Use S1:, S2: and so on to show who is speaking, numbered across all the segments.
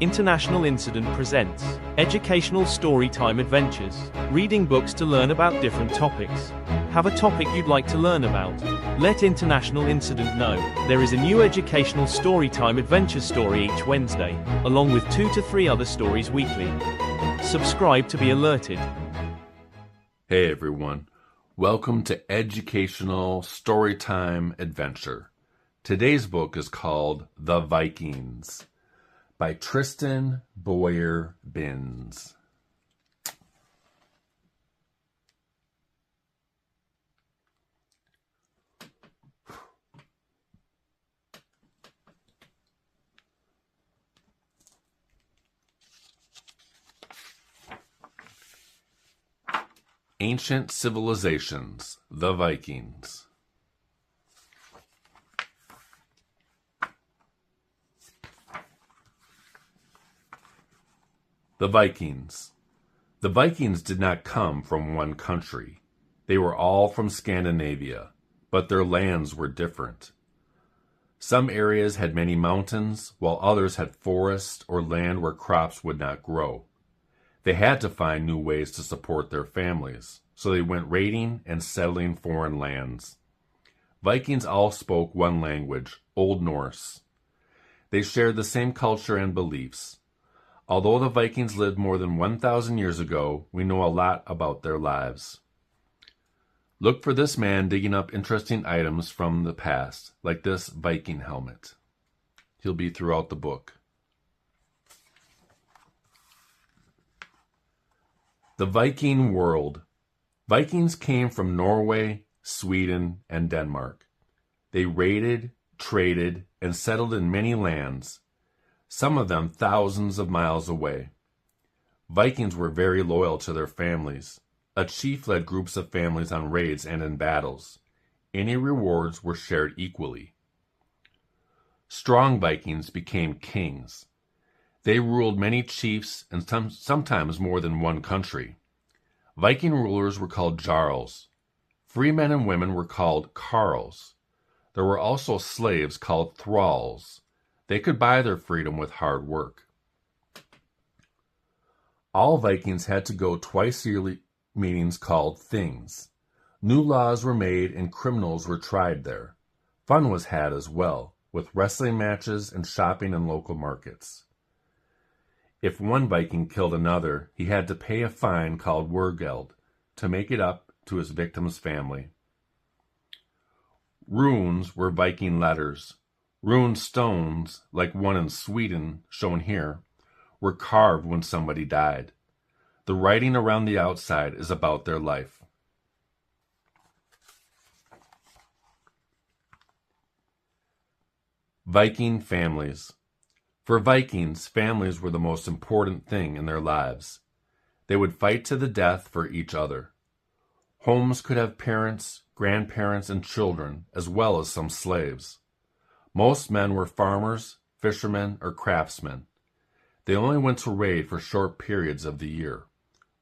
S1: International Incident presents Educational Storytime Adventures, reading books to learn about different topics. Have a topic you'd like to learn about? Let International Incident know. There is a new Educational Storytime Adventure story each Wednesday, along with 2 to 3 other stories weekly. Subscribe to be alerted.
S2: Hey everyone, welcome to Educational Storytime Adventure. Today's book is called The Vikings by Tristan Boyer Binns. Ancient Civilizations, The Vikings. The Vikings. The Vikings did not come from one country. They were all from Scandinavia, but their lands were different. Some areas had many mountains, while others had forests or land where crops would not grow. They had to find new ways to support their families, so they went raiding and settling foreign lands. Vikings all spoke one language, Old Norse. They shared the same culture and beliefs. Although the Vikings lived more than 1,000 years ago, we know a lot about their lives. Look for this man digging up interesting items from the past, like this Viking helmet. He'll be throughout the book. The Viking world. Vikings came from Norway, Sweden, and Denmark. They raided, traded, and settled in many lands, some of them thousands of miles away. Vikings were very loyal to their families. A chief led groups of families on raids and in battles. Any rewards were shared equally. Strong Vikings became kings. They ruled many chiefs and sometimes more than one country. Viking rulers were called jarls. Free men and women were called carls. There were also slaves called thralls. They could buy their freedom with hard work. All Vikings had to go twice yearly meetings called things. New laws were made and criminals were tried there. Fun was had as well, with wrestling matches and shopping in local markets. If one Viking killed another, he had to pay a fine called wergeld to make it up to his victim's family. Runes were Viking letters. Rune stones, like one in Sweden, shown here, were carved when somebody died. The writing around the outside is about their life. Viking families. For Vikings, families were the most important thing in their lives. They would fight to the death for each other. Homes could have parents, grandparents, and children, as well as some slaves. Most men were farmers, fishermen, or craftsmen. They only went to raid for short periods of the year.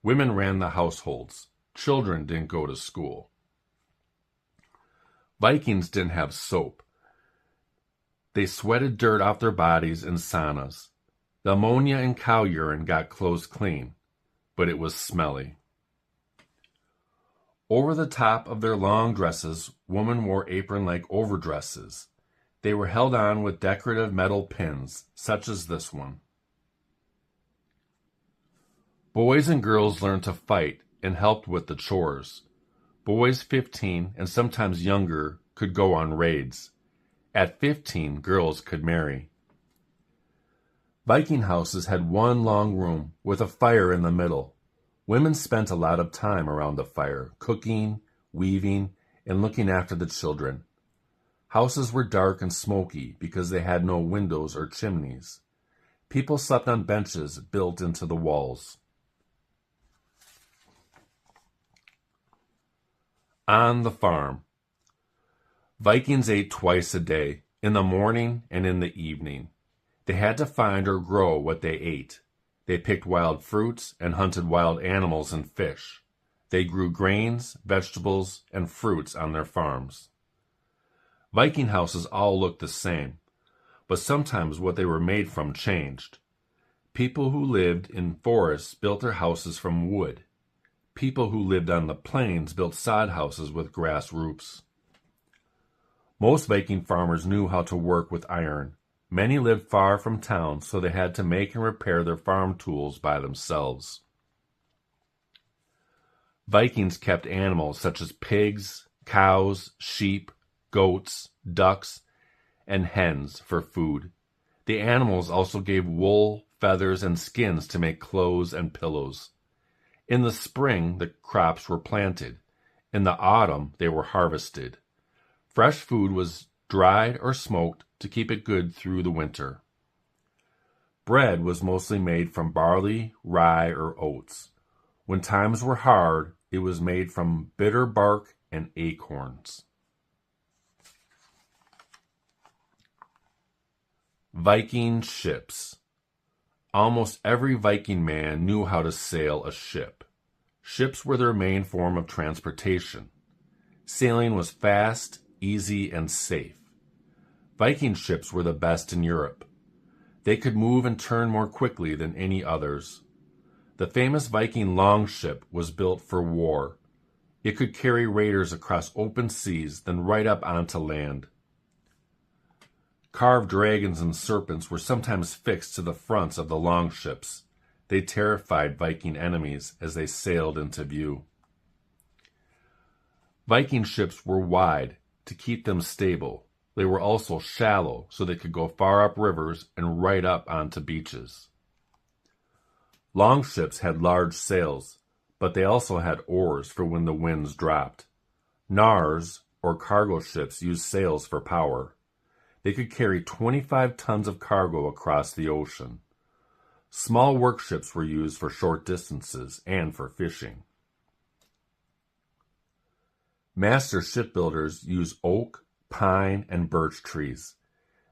S2: Women ran the households. Children didn't go to school. Vikings didn't have soap. They sweated dirt off their bodies in saunas. The ammonia in cow urine got clothes clean, but it was smelly. Over the top of their long dresses, women wore apron-like overdresses. They were held on with decorative metal pins, such as this one. Boys and girls learned to fight and helped with the chores. Boys 15 and sometimes younger could go on raids. At 15, girls could marry. Viking houses had one long room with a fire in the middle. Women spent a lot of time around the fire, cooking, weaving, and looking after the children. Houses were dark and smoky because they had no windows or chimneys. People slept on benches built into the walls. On the farm. Vikings ate twice a day, in the morning and in the evening. They had to find or grow what they ate. They picked wild fruits and hunted wild animals and fish. They grew grains, vegetables, and fruits on their farms. Viking houses all looked the same, but sometimes what they were made from changed. People who lived in forests built their houses from wood. People who lived on the plains built sod houses with grass roofs. Most Viking farmers knew how to work with iron. Many lived far from town, so they had to make and repair their farm tools by themselves. Vikings kept animals such as pigs, cows, sheep, goats, ducks, and hens for food. The animals also gave wool, feathers, and skins to make clothes and pillows. In the spring, the crops were planted. In the autumn, they were harvested. Fresh food was dried or smoked to keep it good through the winter. Bread was mostly made from barley, rye, or oats. When times were hard, it was made from bitter bark and acorns. Viking ships. Almost every Viking man knew how to sail a ship. Ships were their main form of transportation. Sailing was fast, easy, and safe. Viking ships were the best in Europe. They could move and turn more quickly than any others. The famous Viking longship was built for war. It could carry raiders across open seas, then right up onto land. Carved dragons and serpents were sometimes fixed to the fronts of the longships. They terrified Viking enemies as they sailed into view. Viking ships were wide to keep them stable. They were also shallow so they could go far up rivers and right up onto beaches. Longships had large sails, but they also had oars for when the winds dropped. Nars, or cargo ships, used sails for power. They could carry 25 tons of cargo across the ocean. Small workships were used for short distances and for fishing. Master shipbuilders used oak, pine, and birch trees.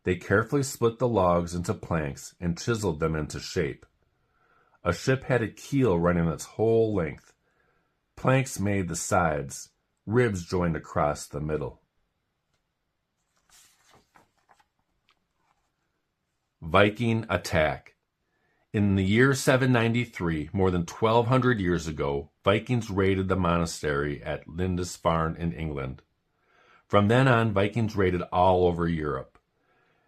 S2: They carefully split the logs into planks and chiseled them into shape. A ship had a keel running its whole length. Planks made the sides. Ribs joined across the middle. Viking attack. In the year 793, more than 1,200 years ago, Vikings raided the monastery at Lindisfarne in England. From then on, Vikings raided all over Europe.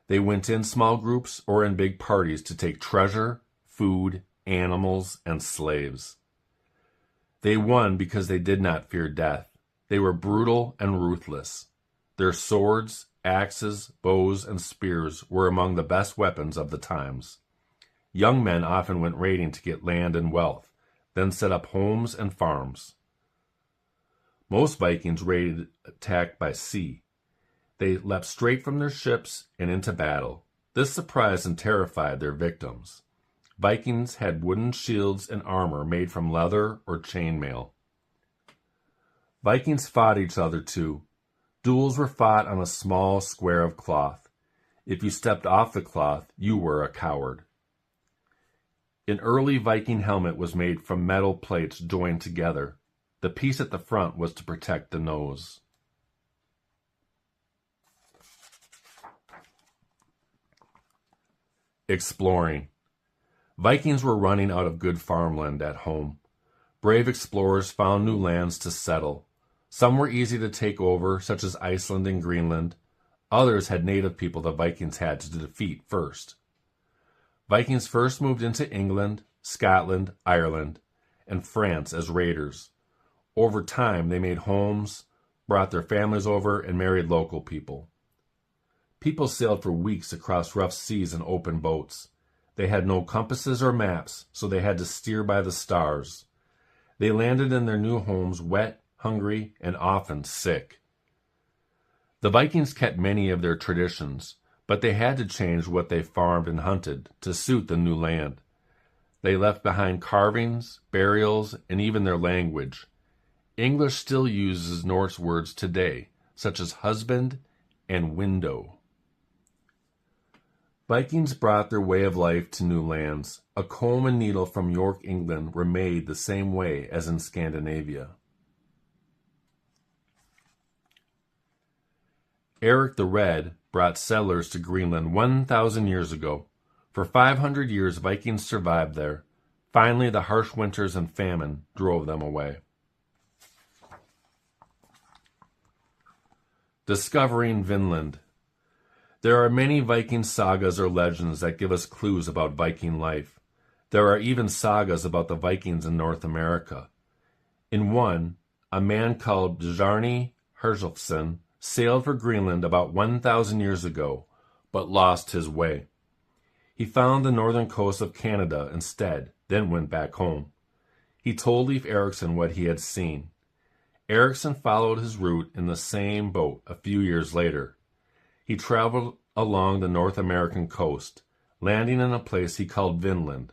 S2: They went in small groups or in big parties to take treasure, food, animals, and slaves. They won because they did not fear death. They were brutal and ruthless. Their swords, axes, bows, and spears were among the best weapons of the times. Young men often went raiding to get land and wealth, then set up homes and farms. Most Vikings raided attack by sea. They leapt straight from their ships and into battle. This surprised and terrified their victims. Vikings had wooden shields and armor made from leather or chainmail. Vikings fought each other too. Duels were fought on a small square of cloth. If you stepped off the cloth, you were a coward. An early Viking helmet was made from metal plates joined together. The piece at the front was to protect the nose. Exploring. Vikings were running out of good farmland at home. Brave explorers found new lands to settle. Some were easy to take over, such as Iceland and Greenland. Others had native people the Vikings had to defeat first. Vikings first moved into England, Scotland, Ireland, and France as raiders. Over time, they made homes, brought their families over, and married local people. People sailed for weeks across rough seas in open boats. They had no compasses or maps, so they had to steer by the stars. They landed in their new homes wet, hungry, and often sick. The Vikings kept many of their traditions, but they had to change what they farmed and hunted to suit the new land. They left behind carvings, burials, and even their language. English still uses Norse words today, such as husband and window. Vikings brought their way of life to new lands. A comb and needle from York, England were made the same way as in Scandinavia. Eric the Red brought settlers to Greenland 1,000 years ago. For 500 years, Vikings survived there. Finally, the harsh winters and famine drove them away. Discovering Vinland. There are many Viking sagas or legends that give us clues about Viking life. There are even sagas about the Vikings in North America. In one, a man called Bjarni Herjolfsson sailed for Greenland about 1,000 years ago, but lost his way. He found the northern coast of Canada instead, then went back home. He told Leif Erikson what he had seen. Erikson followed his route in the same boat a few years later. He traveled along the North American coast, landing in a place he called Vinland.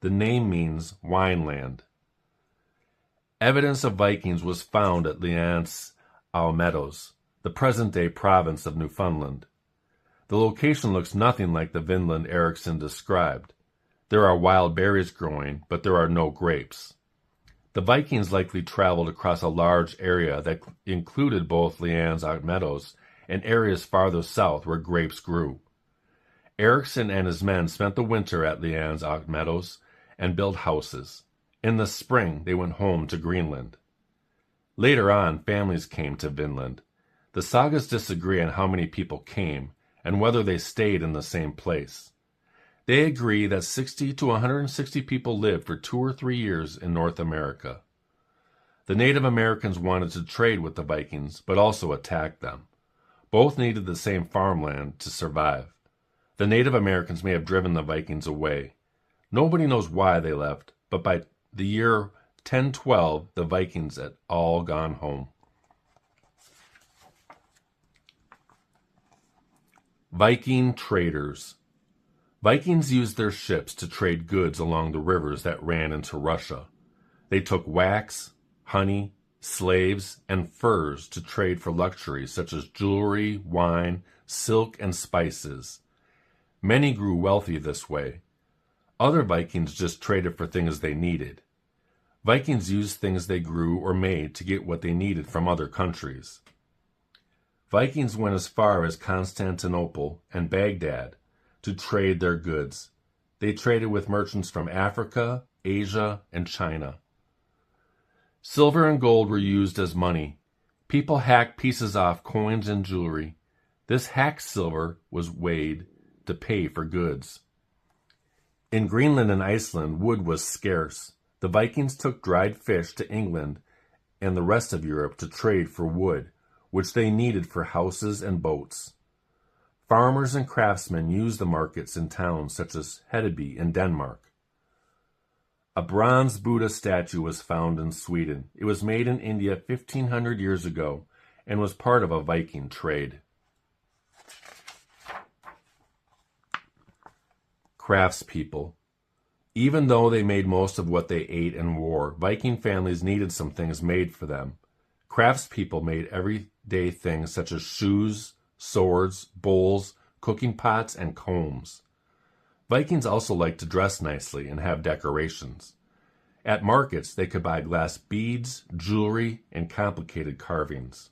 S2: The name means wineland. Evidence of Vikings was found at Meadows, the present-day province of Newfoundland. The location looks nothing like the Vinland Erikson described. There are wild berries growing, but there are no grapes. The Vikings likely traveled across a large area that included both Meadows and areas farther south where grapes grew. Erikson and his men spent the winter at Meadows and built houses. In the spring, they went home to Greenland. Later on, families came to Vinland. The sagas disagree on how many people came and whether they stayed in the same place. They agree that 60 to 160 people lived for 2 or 3 years in North America. The Native Americans wanted to trade with the Vikings, but also attacked them. Both needed the same farmland to survive. The Native Americans may have driven the Vikings away. Nobody knows why they left, but by the year 1012, the Vikings had all gone home. Viking traders. Vikings used their ships to trade goods along the rivers that ran into Russia. They took wax, honey, slaves, and furs to trade for luxuries such as jewelry, wine, silk, and spices. Many grew wealthy this way. Other Vikings just traded for things they needed. Vikings used things they grew or made to get what they needed from other countries. Vikings went as far as Constantinople and Baghdad to trade their goods. They traded with merchants from Africa, Asia, and China. Silver and gold were used as money. People hacked pieces off coins and jewelry. This hacked silver was weighed to pay for goods. In Greenland and Iceland, wood was scarce. The Vikings took dried fish to England and the rest of Europe to trade for wood, which they needed for houses and boats. Farmers and craftsmen used the markets in towns such as Hedeby in Denmark. A bronze Buddha statue was found in Sweden. It was made in India 1,500 years ago and was part of a Viking trade. Craftspeople. Even though they made most of what they ate and wore, Viking families needed some things made for them. Craftspeople made everyday things such as shoes, swords, bowls, cooking pots, and combs. Vikings also liked to dress nicely and have decorations. At markets, they could buy glass beads, jewelry, and complicated carvings.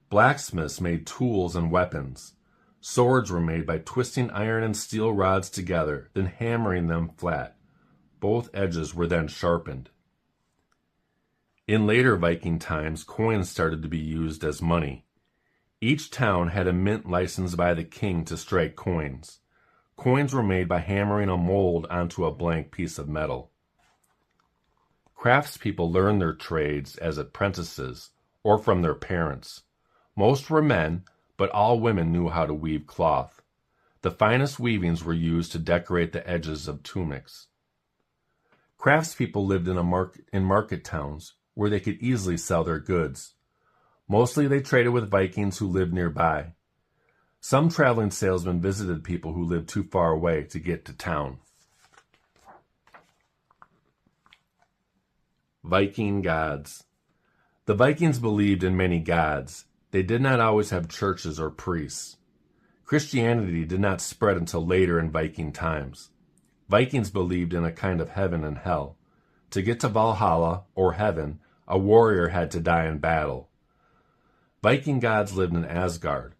S2: Blacksmiths made tools and weapons. Swords were made by twisting iron and steel rods together, then hammering them flat. Both edges were then sharpened. In later Viking times, coins started to be used as money. Each town had a mint licensed by the king to strike coins. Coins were made by hammering a mold onto a blank piece of metal. Craftspeople learned their trades as apprentices or from their parents. Most were men, but all women knew how to weave cloth. The finest weavings were used to decorate the edges of tunics. Craftspeople lived in market towns where they could easily sell their goods. Mostly they traded with Vikings who lived nearby. Some traveling salesmen visited people who lived too far away to get to town. Viking gods. The Vikings believed in many gods. They did not always have churches or priests. Christianity did not spread until later in Viking times. Vikings believed in a kind of heaven and hell. To get to Valhalla, or heaven, a warrior had to die in battle. Viking gods lived in Asgard.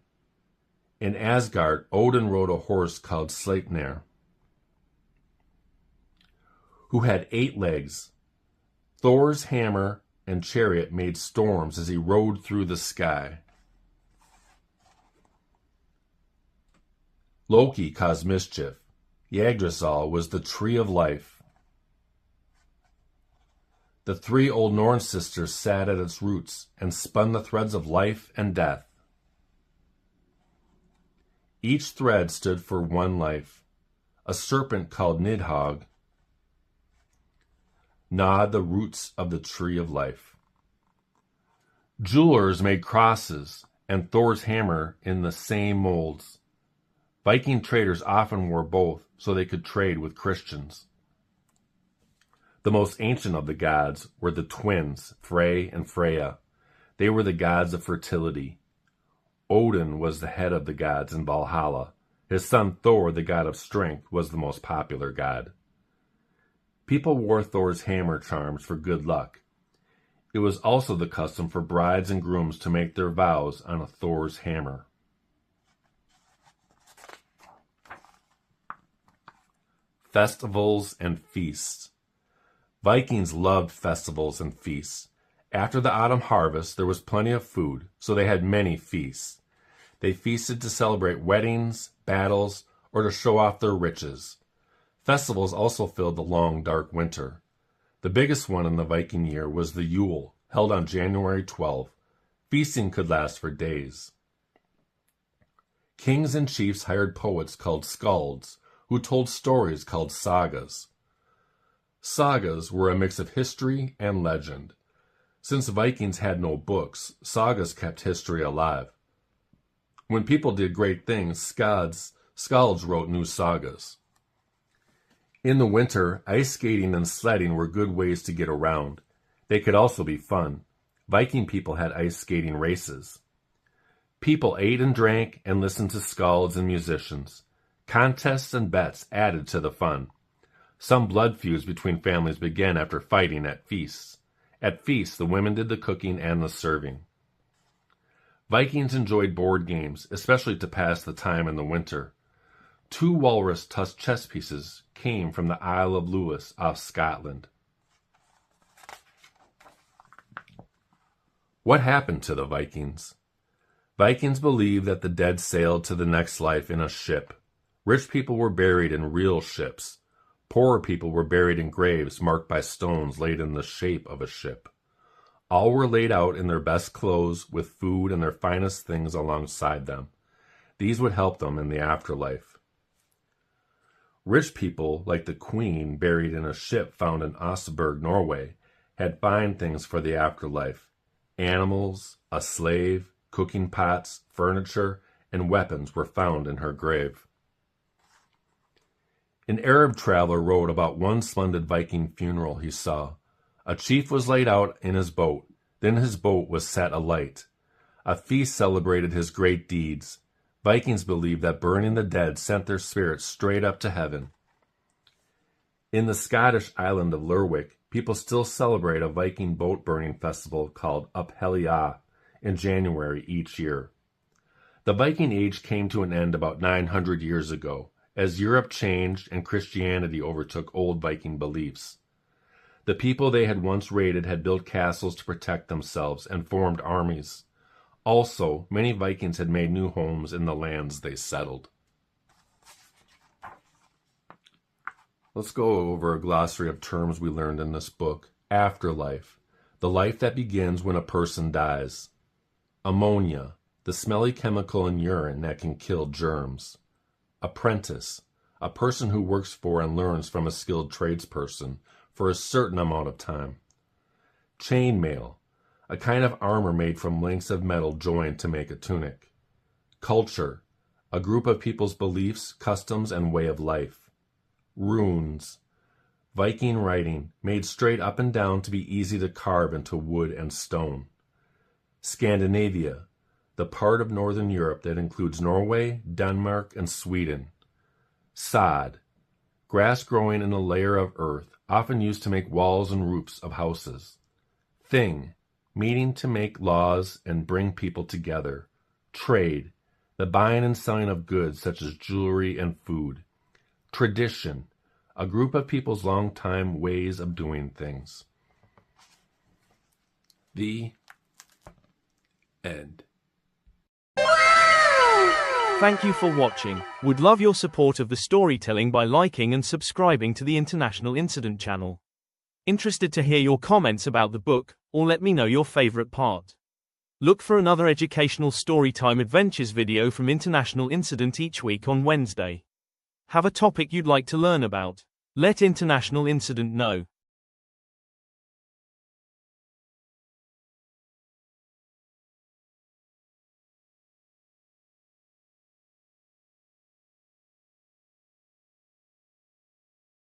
S2: In Asgard, Odin rode a horse called Sleipnir, who had 8 legs. Thor's hammer and chariot made storms as he rode through the sky. Loki caused mischief. Yggdrasil was the tree of life. The 3 old Norse sisters sat at its roots and spun the threads of life and death. Each thread stood for one life. A serpent called Nidhogg gnawed the roots of the tree of life. Jewelers made crosses and Thor's hammer in the same molds. Viking traders often wore both so they could trade with Christians. The most ancient of the gods were the twins, Frey and Freya. They were the gods of fertility. Odin was the head of the gods in Valhalla. His son Thor, the god of strength, was the most popular god. People wore Thor's hammer charms for good luck. It was also the custom for brides and grooms to make their vows on a Thor's hammer. Festivals and feasts. Vikings loved festivals and feasts. After the autumn harvest, there was plenty of food, so they had many feasts. They feasted to celebrate weddings, battles, or to show off their riches. Festivals also filled the long, dark winter. The biggest one in the Viking year was the Yule, held on January 12. Feasting could last for days. Kings and chiefs hired poets called skalds, who told stories called sagas. Sagas were a mix of history and legend. Since Vikings had no books, sagas kept history alive. When people did great things, skalds wrote new sagas. In the winter, ice skating and sledding were good ways to get around. They could also be fun. Viking people had ice skating races. People ate and drank and listened to skalds and musicians. Contests and bets added to the fun. Some blood feuds between families began after fighting at feasts. At feasts, the women did the cooking and the serving. Vikings enjoyed board games, especially to pass the time in the winter. 2 walrus-tusked chess pieces came from the Isle of Lewis off Scotland. What happened to the Vikings? Vikings believed that the dead sailed to the next life in a ship. Rich people were buried in real ships. Poorer people were buried in graves marked by stones laid in the shape of a ship. All were laid out in their best clothes with food and their finest things alongside them. These would help them in the afterlife. Rich people, like the queen buried in a ship found in Oseberg, Norway, had fine things for the afterlife. Animals, a slave, cooking pots, furniture, and weapons were found in her grave. An Arab traveler wrote about one splendid Viking funeral he saw. A chief was laid out in his boat. Then his boat was set alight. A feast celebrated his great deeds. Vikings believed that burning the dead sent their spirits straight up to heaven. In the Scottish island of Lerwick, people still celebrate a Viking boat-burning festival called Uphellia in January each year. The Viking Age came to an end about 900 years ago, as Europe changed and Christianity overtook old Viking beliefs. The people they had once raided had built castles to protect themselves and formed armies. Also, many Vikings had made new homes in the lands they settled. Let's go over a glossary of terms we learned in this book. Afterlife, the life that begins when a person dies. Ammonia, the smelly chemical in urine that can kill germs. Apprentice, a person who works for and learns from a skilled tradesperson for a certain amount of time. Chainmail, a kind of armor made from links of metal joined to make a tunic. Culture, a group of people's beliefs, customs, and way of life. Runes, Viking writing, made straight up and down to be easy to carve into wood and stone. Scandinavia, the part of Northern Europe that includes Norway, Denmark, and Sweden. Sod, grass growing in a layer of earth, often used to make walls and roofs of houses. Thing, meaning to make laws and bring people together. Trade, the buying and selling of goods such as jewelry and food. Tradition, a group of people's long-time ways of doing things. The end.
S1: Thank you for watching. Would love your support of the storytelling by liking and subscribing to the International Incident channel. Interested to hear your comments about the book, or let me know your favorite part. Look for another Educational Storytime Adventures video from International Incident each week on Wednesday. Have a topic you'd like to learn about? Let International Incident know.